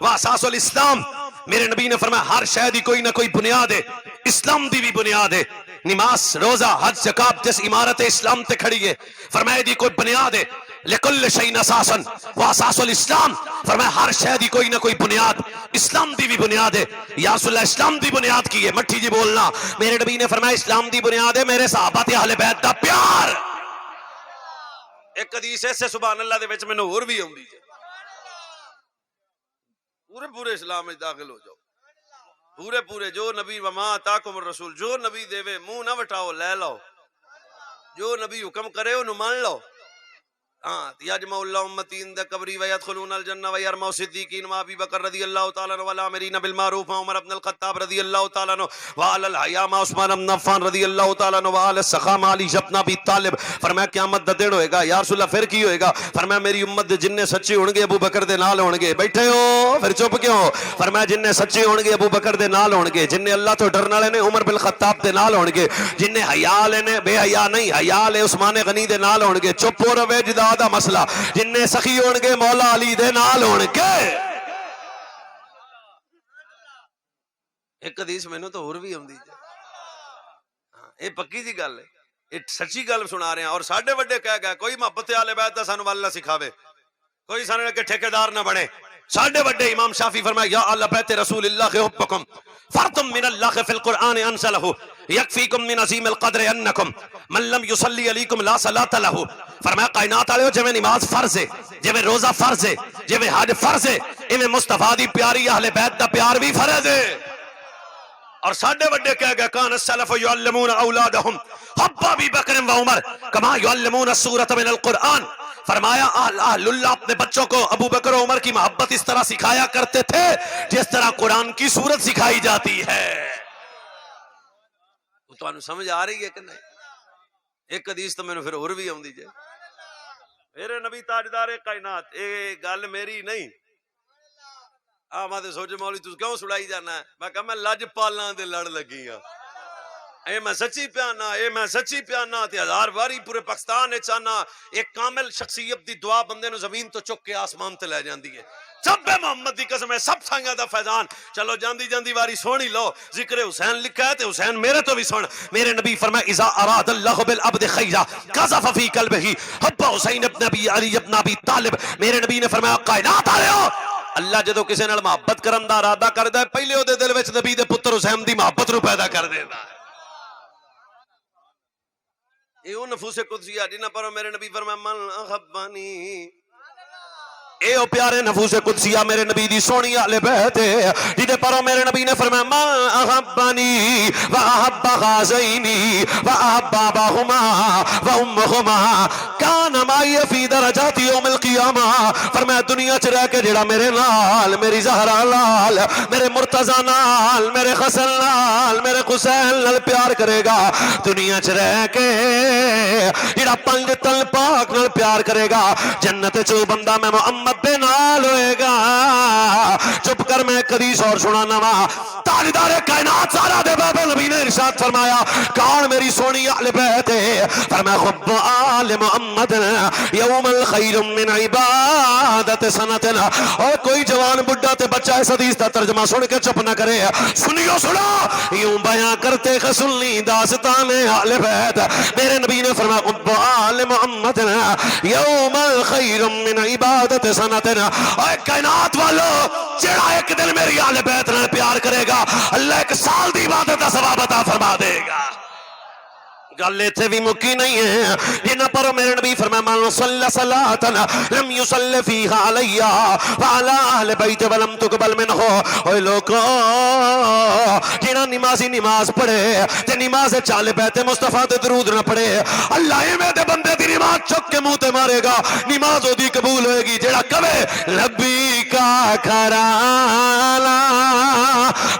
واساس الاسلام. میرے نبی نے فرمایا ہر شے دی کوئی نہ کوئی بنیاد ہے، اسلام دی بھی بنیاد ہے. نماز، روزہ، حج، زکات جس عمارت اسلام تے کھڑی ہے، فرمایا دی کوئی بنیاد ہے. لکل شیء اساس واساس الاسلام. فرمایا ہر شے دی کوئی نہ کوئی بنیاد، اسلام دی بھی بنیاد ہے. یا رسول اللہ اسلام دی بنیاد کی ہے؟ مٹھی جی بولنا. میرے نبی نے فرمایا اسلام دی بنیاد ہے میرے صحابہ تے اہل بیت دا پیار. ایک حدیث ایسے سبحان اللہ دے وچ مینوں ہور بھی آوندی ہے. پورے اسلام میں داخل ہو جاؤ، پورے جو نبی وما آتاکم الرسول، جو نبی دے وے منہ نہ وٹاؤ، لے لو. جو نبی حکم کرے انہوں مان لو. ہاں یجمع اللہ امتی عند قبری ویدخلون الجنہ ویرموا صدیقین وابی بکر رضی اللہ تعالیٰ عنہ والامرین بالمعروف عمر بن الخطاب رضی اللہ تعالیٰ عنہ وعلی الحیاء عثمان بن عفان رضی اللہ تعالیٰ عنہ وعلی السخاء علی بن ابی طالب. فرمایا قیامت دا دن ہوئے گا. یا رسول اللہ پھر کی ہوئے گا؟ فرمایا میری امت دے جننے سچے ہون گے ابو بکر دے نال ہون گے. بیٹھے ہو پھر چپ کیوں؟ فرمایا جننے سچے ہون گے ابو بکر دے نال ہون گے، جننے اللہ تو ڈرن والے نے عمر بن الخطاب دے نال ہون گے، جننے حیا والے نے بے حیا نہیں حیا والے عثمان غنی دے نال ہون گے. چپ ہو رہے جدا دا مسئلہ. جننے سخی ہون گے مولا علی دے نال ہون گے. ایک حدیث مینوں تو اور بھی ہوندی ہے. یہ پکی جی گل ہے، یہ سچی گل سنا رہے ہیں. اور ساڈے وڈے کہہ گئے کوئی محبت اہل بیت دا سانو اللہ سکھاوے، کوئی سانے کے ٹھیکیدار نہ بنے. ساڈے وڈے امام شافعی فرمایا یا اہل بیت رسول اللہ حبکم فرض من اللہ فی القرآن انزلہ یکفیکم من عظیم القدر انکم من لم یصلی علیکم لا صلاۃ لہ. فرمایا کائنات والے جویں نماز فرض ہے، جویں روزہ فرض ہے، جویں حج فرض ہے، ایویں مصطفیٰ دی پیاری اہل بیت دا پیار بھی فرض ہے. اور ساڈے وڈے کہہ گئے کان السلف یعلمون اولادہم حب ابی بکر و عمر کما یعلمون السورۃ من القرآن. فرمایا اہل اللہ اپنے بچوں کو ابو بکر و عمر کی محبت اس طرح سکھایا کرتے تھے جس طرح قرآن کی سورت سکھائی جاتی ہے. تو انہوں سمجھ آ رہی ہے کہ نہیں؟ ایک حدیث تو میں نے پھر اور بھی آؤں دیجئے. میرے نبی تاجدار کائنات، اے گل میری نہیں. میں تو سوچے مولی تو کیوں سڑائی جانا ہے؟ میں کہا میں لج پالاں دے لڑ لگی ہاں. اے میں سچی پیانا، اے میں سچی پیانا تے ہزار باری پورے پاکستان نے چاہنا. ایک کامل شخصیت دی دعا بندے نو زمین تو چک کے آسمان تے لے جاندی ہے. جب محمد دی قسم ہے سب سائیاں دا فیضان. چلو جاندی جاندی واری سونی لو، ذکر حسین لکھا ہے تے حسین میرے تو بھی سن. میرے نبی فرمایا اذا اراد اللہ بالعبد خیرا قذف فی قلبہ حب حسین ابن ابی علی ابن ابی طالب. میرے نبی نے فرمایا کائنات والو اللہ جدو کسی نال محبت کرن دا ارادہ کردا ہے پہلے او دے دل وچ نبی دے پتر حسین دی محبت نو پیدا کر دیندا ہے. یہ نفوس قدسیہ جنہ پر میرے نبی فرمایا من احبنی اے او پیارے نفوس قدسیہ میرے نبی دی سونی آل بیت جدے پروں میرے نبی نے فرمایا ما احبنی و احب غازینی و احب اباہما و امہما کان مائی فی درجات یوم القیامہ. فرمایا دنیا چ رہ کے جڑا میرے نال میری زہرا نال میرے مرتضی نال میرے حسن نال میرے حسین نال پیار کرے گا, دنیا چ رہ کے جڑا پنج تن پاک نال پیار کرے گا, جنت چ بندہ میں محمد دے نال ہوئے گا. چپ کر میں حدیث اور سنانا وا. تاجدار کائنات سارا دے بابا نبی نے ارشاد فرمایا کون میری سونی اہل بیت ہے؟ فرمایا حب آل محمد یوم الخیر من عبادت سنتنا. اور کوئی جوان بڈھا تے بچہ اس حدیث دا ترجمہ سن کے چپ نہ کرے, سنیو سنا یوں بیان کرتے خسنی داستان اہل بیت. میرے نبی نے فرمایا حب آل محمد یوم الخیر من عبادت سنتنا. اے کائنات والو جڑا ایک دن میری اہل بیت نے پیار کرے گا اللہ ایک سال دی عبادت کا ثواب عطا فرما دے گا. گل ایتھے بھی مکی نہیں ہے. جنہاں پر میرے نبی فرمایا من صلی صلاۃ لم یصلی فیہا علی وعلی اہل بیت ولم تقبل منہ. اوے لوگو جنہاں نمازی نماز پڑھے تے نماز چال بیت مصطفیٰ تے درود نہ پڑھے, اللہ ایویں دے بندے دی نماز چک کے منہ تے مارے گا, نماز اودی قبول ہوئے گی جڑا کہے لبیک کھرانا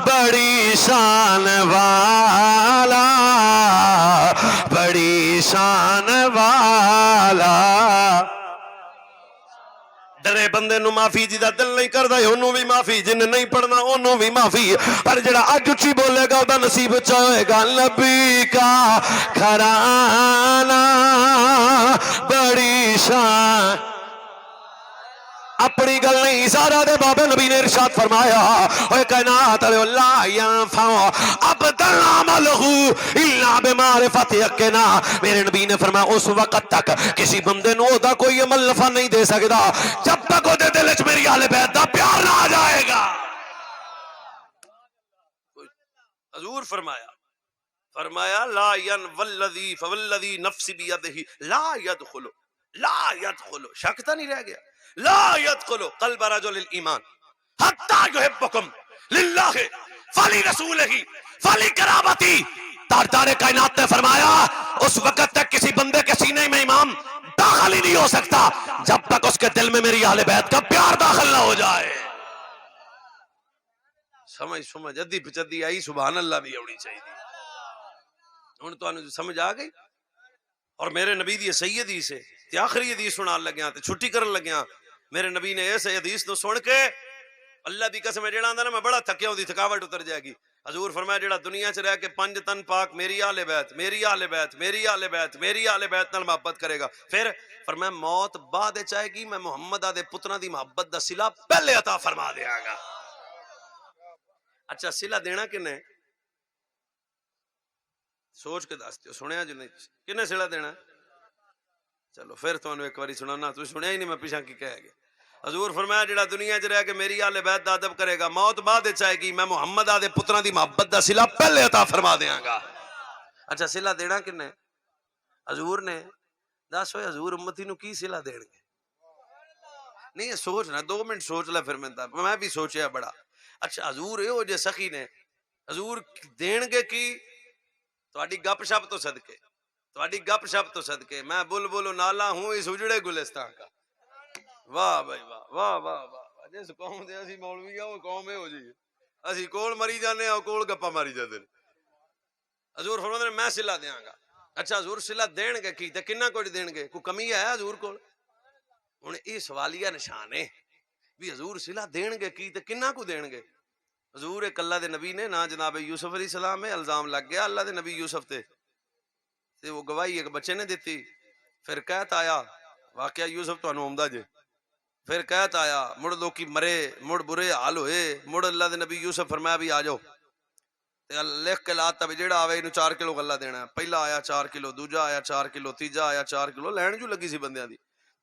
بڑی شان والا بڑی شان والا. ڈرے بندے نو معافی جی دا دل نہیں کردا اونوں بھی معافی, جن نہیں پڑھنا اونوں بھی معافی, پر جڑا اج اچھی بولے گا دا نصیب وچ ہوئے گا نبی کا گھرانہ بڑی شان. اپنی گل نہیں سارا دے بابے نبی نے ارشاد فرمایا اے کائنات والے لا ينفع ابدا عمله الا بمعرفت یقینا. میرے نبی نے فرمایا اس وقت تک کسی بندے نو دا کوئی عمل نفع نہیں دے سکدا جب تک او دے دل وچ میری اہل بیت دا پیار نہ آ جائے گا. حضور فرمایا لا والذی فوالذی نفس بیدہ لا يدخل شک تو نہیں رہ گیا لا يدخل قلب رجل الایمان حتی یحبکم للہ فلرسولہ فلقرابتی. تاجدار کائنات نے فرمایا اس وقت تک کسی بندے کے سینے میں ایمان داخل ہی نہیں ہو سکتا جب تک اس کے دل میں میری اہل بیت کا پیار داخل نہ ہو جائے. سمجھ ادھی پچدی آئی, سبحان اللہ بھی ہونی چاہیے. ہن تو سمجھ آ گئی. اور میرے نبی دی سیدی سے تے آخری حدیث سنان لگیاں تے چھٹی کرن لگیاں. میرے نبی نے اس حدیث تو سن کے اللہ دی قسم جڑا آندا نا میں بڑا تھکیا ہوں دی تھکاوٹ اتر جائے گی. حضور فرمایا جڑا دنیا چ رہ کے پنج تن پاک میری اہل بیت میری اہل بیت میری اہل بیت میری اہل بیت نال محبت کرے گا, پھر فرمایا موت بعد وچ آئے گی میں محمد دے پتراں دی محبت دا صلہ پہلے عطا فرما دیاں گا. اچھا صلہ دینا کنے سوچ کے دس دیو, سنیا جو نہیں کنے صلہ دینا. چلو پھر تانوں ایک واری سنانا, تو سنیا ہی نہیں میں پیچھے کی کہہ گیا. حضور فرمایا جڑا دنیا چ رہ کے میری اہل بیت دا ادب کرے گا موت بعد وچ آئے گی میں محمد دے پتراں دی محبت دا صلہ پہلے عطا فرما دیاں گا. اچھا صلہ دینا کنے حضور نے دس ہوئے حضور امتی نو کی صلہ دین گے؟ نہیں سوچنا 2 منٹ سوچ لے پھر میں بھی سوچیا بڑا. اچھا حضور اے ہو جے سخی نے حضور دین گے کی تہاڈی گپ شپ تو صدقے تہاڈی گپ شپ تو صدقے میں بلبل و نالا ہوں اس اجڑے گلستان کا. واہ بھائی واہ واہ واہ واہ. جس قوم دے اسی مولوی ہاں وہ قوم اے ہو جی اسی کول مری جانے ہاں کول گپا ماری جاندے. حضور فرماندے نے میں صلہ دیاں گا. اچھا حضور صلہ دین گے کی تے کنا کچھ دین گے؟ کوئی کمی ہے حضور کول؟ ہن یہ سوالیہ نشان ہے بھی حضور صلہ دین گے کی تے کنا کو دین گے. حضور ایک اللہ دے نبی نے نا جناب یوسف علیہ السلام میں الزام لگ گیا اللہ دے نبی یوسف تے وہ گواہی ایک بچے نے دیتی. پھر کہت آیا واقعہ یوسف تو آمدہ جے. پھر کہت آیا مڑ لوکی مرے مڑ برے حال ہوئے مڑ اللہ دے نبی یوسف فرمایا بھی آ جاؤ تے لکھ کے لاتا بھی جیڑا آوے انہوں 4 کلو غلہ دینا ہے. پہلا آیا 4 کلو, دوجا آیا 4 کلو, تیجا آیا 4 کلو. لین جو لگی سی بندیاں دی.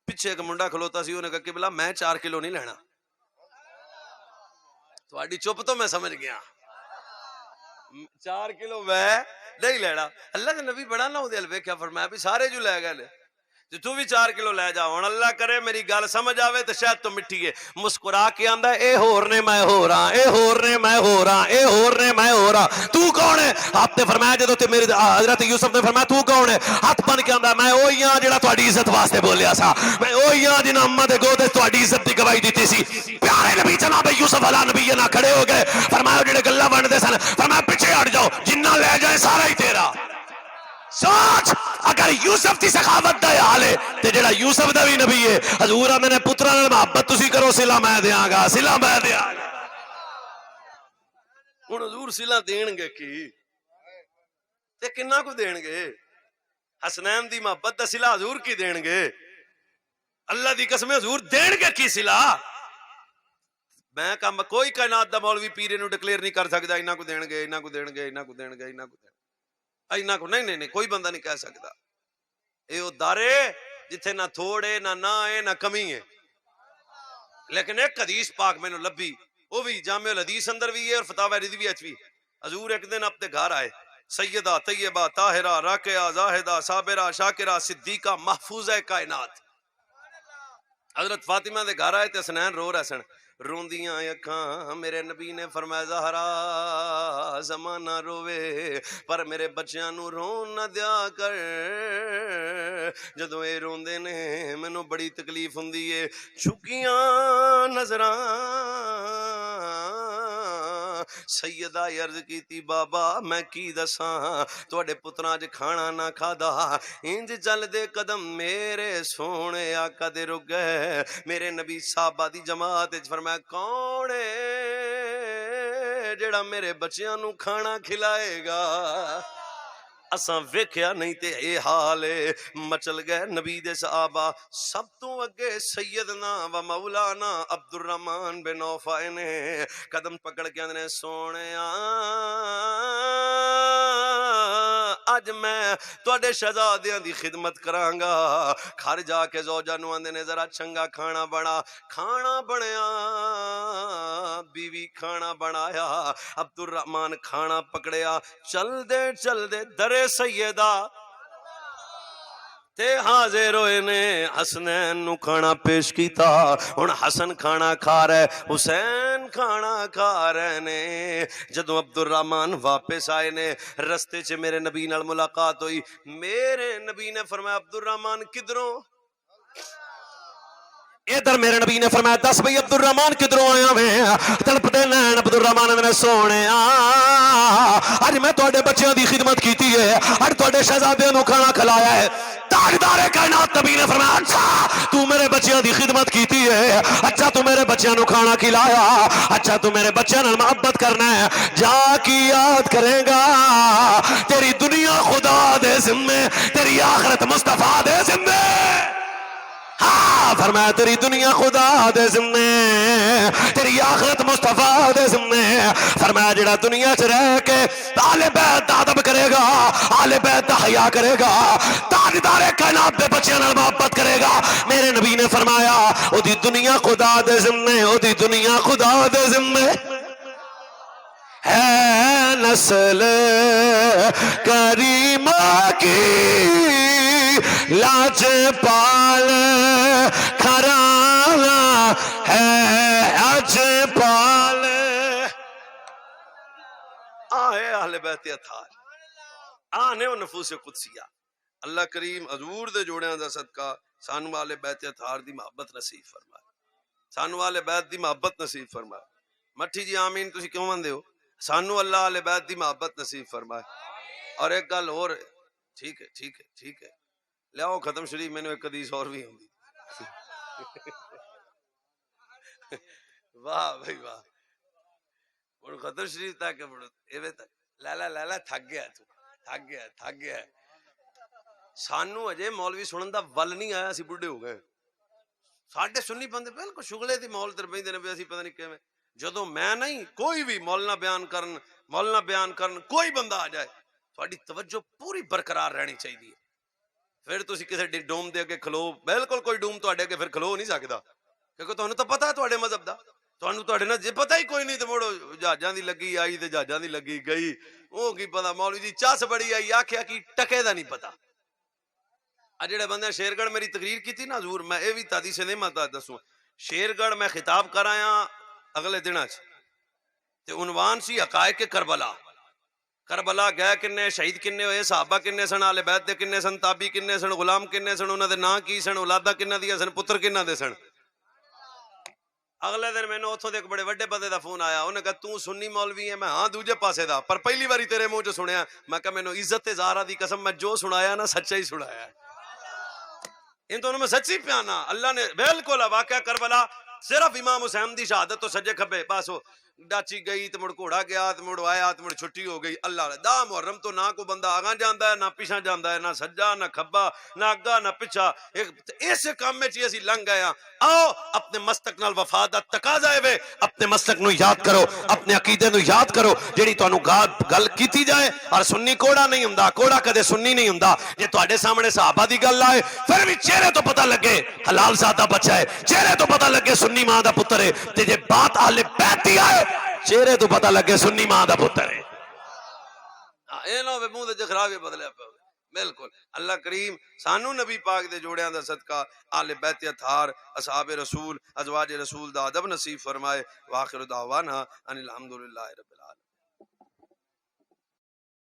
پیچھے ایک منڈا کھلوتا سی انہیں کہا کہ بلا میں 4 کلو نہیں لینا. تو آڈی چپ تو میں سمجھ گیا 4 کلو میں نہیں لینا. اللہ کے نبی بڑا نہ ہو دے الوے کیا فرمایا بھی سارے جو لے گئے تو بھی 4 کلو لے جا. ہن اللہ کرے میری گل سمجھ آوے تے شاید تو مٹھی ہے. مسکرا کے آندا اے ہور نے میں ہو رہا, اے ہور نے میں ہو رہا, اے ہور نے میں ہو رہا. تو کون ہے؟ آپ نے فرمایا جدوں تے میرے حضرت یوسف نے فرمایا تو کون ہے؟ ہاتھ بن کے آندا میں اوہی ہاں جڑا تہاڈی عزت واسطے بولیا سا, میں اوہی ہاں جنہاں امت دے گودے تہاڈی عزت دی گواہی دتی سی. پیارے نبی جناب یوسف علیہ نبینا کھڑے ہو گئے. فرمایا جڑے گلاں ونڈدے سن فرمایا پیچھے ہٹ جاؤ, جنہ لے جائے سارا ہی تیرا. سوچ اگر یوسف کی سخاوت دا حال ہے تے جڑا یوسف دا بھی نبی ہے. حضور آندے نے پتراں نال محبت تسی کرو صلہ میں دیاں گا, صلہ میں دیاں گا. ہن حضور صلہ دین گے کی تے کنا کو دین گے؟ حسنین دی محبت دا صلہ حضور کی دین گے؟ اللہ دی قسم حضور دین گے کی صلہ؟ میں کہا کوئی کائنات دا مولوی پیرے نو ڈکلیئر نہیں کر سکدا انہاں کو دین گے, انہاں کو دین گے, انہاں کو دین گے, انہاں کو دین گے. اینا کو نہیں کوئی بندہ نہیں کہہ سکتا. اے او دارے جتھے نہ تھوڑے نہ ہے نہ کمی ہے. لیکن ایک حدیث پاک میں نے لبھی, وہ بھی جامع الحدیث اندر بھی ہے اور فتاوی رضویہ اچ بھی. حضور ایک دن اپنے گھر آئے, سیدہ طیبہ طاہرہ راکعہ زاہدہ صابرہ شاکرہ صدیقہ محفوظہ کائنات حضرت فاطمہ دے گھر آئے تے حسنین رو رہے سن. روندیاں اکھاں میرے نبی نے فرمایا زہرا زمانہ روے پر میرے بچیاں نو رون نہ دیا کر, جدوں اے روندے نے مینوں بڑی تکلیف ہوندی ہے. جھکیاں نظراں سیدہ عرض کیتی بابا میں کی دساں تواڈے پتراں اج کھانا نہ کھادا, انج چل دے قدم میرے سونے آقا دے رک گئے. میرے نبی صحابہ دی جماعت وچ فرمایا کون ہے جڑا میرے بچیاں نو کھانا کھلائے گا؟ اساں ویکھیا نہیں تے اے حال ہے. مچل گئے نبی دے صحابہ. سب تو اگے سیدنا و مولانا عبد الرحمن بن عوف نے قدم پکڑ کے اندر سونیا اج میں تواڈے شہزادیاں دی خدمت کراں گا. گھر جا کے زوجہ نو آندے نے ذرا چنگا کھانا بنا. کھانا بنیا, بیوی کھانا بنایا, عبد الرحمن کھانا پکڑیا. چل دے درے سیدہ تے حاضر ہوئے نے حسنین نو کھانا پیش کیتا. ہن حسن کھانا کھا رہے, حسین کھانا کھا رہے نے. جدوں عبد الرحمن واپس آئے نے رستے چ میرے نبی نال ملاقات ہوئی. میرے نبی نے فرمایا عبد الرحمن کدھروں؟ ادھر میرے نبی نے فرمایا دس بھئی عبد الرحمن کدھروں آیا میں؟ تڑپتے نین عبد الرحمن نے سونے اج میں تواڈے بچیاں دی خدمت کیتی ہے, اج تواڈے شہزادیاں نو کھانا کھلایا ہے. تاجدار کائنات نبی نے فرمایا اچھا تو میرے بچیاں دی خدمت کیتی ہے, اچھا تو میرے بچیاں نو کھانا کھلایا, اچھا تو میرے بچیاں نال محبت کرنا ہے. جا کی یاد کرے گا تیری دنیا خدا دے ذمے, تیری آخرت مصطفیٰ دے ذمے. ہاں فرمایا تیری دنیا خدا دے ذمے, تیری آخرت مصطفیٰ دے ذمے. فرمایا جڑا دنیا چ رہ کے آل بیت دا ادب کرے گا, آل بیت دا حیا کرے گا, تاجدار کائنات دے بچیاں نال محبت کرے گا, میرے نبی نے فرمایا او دی دنیا خدا دے ذمے, او دی دنیا خدا دے ذمے. ہے نسل کریمہ کی لاج پال کھرانا ہے اج پال. آئے اہل بیت اطہار, آنے و نفوس قدسیہ. اللہ کریم حضور دے جوڑیاں دا صدقہ سانو اہل بیت اطہار دی محبت نصیب فرمائے, سانو اہل بیت دی محبت نصیب فرمائے. مٹھی جی آمین تسی کیوں مندے ہو؟ سانو اللہ اہل بیت دی محبت نصیب فرمائے. اور ایک گل اور ٹھیک ہے لیاؤ ختم شریف میں نے ایک حدیث اور بھی ہوندی. واہ بھائی واہ, اور ختم شریف تک ایویں تک لالا تھک گیا. سانو اجے مولوی سنن دا ول نہیں آیا, اسی بڈھے ہو گئے. ساڈے سنی بندے بالکل شغلے دی مول تے بیندے نے بھی اسی پتہ نہیں کیویں. جدوں میں نہیں کوئی بھی مولانا بیان کرن کوئی بندہ آ جائے تھوڑی توجہ پوری برقرار رہنی چاہیے. پھر تسی کسی ڈوم دے اگے کھلو, بالکل کوئی ڈوم تواڈے اگے پھر کھلو نہیں سکدا, کیونکہ تانوں تو پتہ ہے تواڈے مذہب دا, تانوں تواڈے نال جے پتہ ہی کوئی نہیں تے مڑو جہاجاں دی لگی آئی تے جہاجاں دی لگی گئی. او کی پتہ مولوی جی چس بڑی آئی آکھیا کی ٹکے دا نہیں پتہ. جڑے بندے شیرگڑھ میری تقریر کی تھی نا حضور میں یہ بھی تادی سے نہیں مت دسوں شیرگڑھ میں خطاب کرایا اگلے دن تے عنوان سی حقائق کربلا کربلا گئے کنے شہید کنے ہوئے صحابہ کنے سن آل بیت دے کنے سن تابی کنے سن غلام کنے سن انہاں دے نام کی سن اولادہ کنہ دیا سن پتر کنہ دے سن اگلے دن میں نے اتھوں دے ایک بڑے وڈے بندے دا فون آیا انہیں کہا تو سنی مولوی ہے میں ہاں دوجے پاسے دا پر پہلی باری تیرے منہ جو سنیا میں کہا میں نے عزت زہرا دی قسم میں جو سنایا نا سچا ہی سنایا ہے ان دونوں میں سچی پیانا اللہ نے بالکل واقعہ کربلا صرف امام حسین دی شہادت تو سجے کھبے بس ہو ڈاچی گئی تو مڑ گھوڑا گیا تو مڑ آیا تو مڑ چھٹی ہو گئی اللہ دا محرم تو نہ کو بندہ آگاں جاندا ہے نہ پیچھے جاندا ہے نہ سجا نہ کھبا نہ اگا نہ پچھا اس کام میں چی اسی لنگ گیا آؤ اپنے مستق نال وفادت تقاضا ہے اپنے مستق نو یاد کرو اپنے عقیدے نو یاد کرو جیڑی تانوں گل کیتی جائے اور سنی کوڑا نہیں ہوندا کوڑا کدے سنی نہیں ہوندا جے تواڈے سامنے صحابہ دی گل آئے پھر بھی چہرے تو پتہ لگے حلال زادہ بچہ ہے چہرے تو پتہ لگے سنی ماں دا پتر ہے تے جے بات اہل بیت دی آئے چہرے تو پتہ لگے سنی ماں دا پتر ہے اے نو وے منہ تے خرابی بدلیا پے بالکل اللہ کریم سانو نبی پاک دے جوڑیاں دا صدقہ آل بیت اطہار اصحاب رسول ازواج رسول دا ادب نصیب فرمائے واخر دعوانا ان الحمدللہ رب العالمین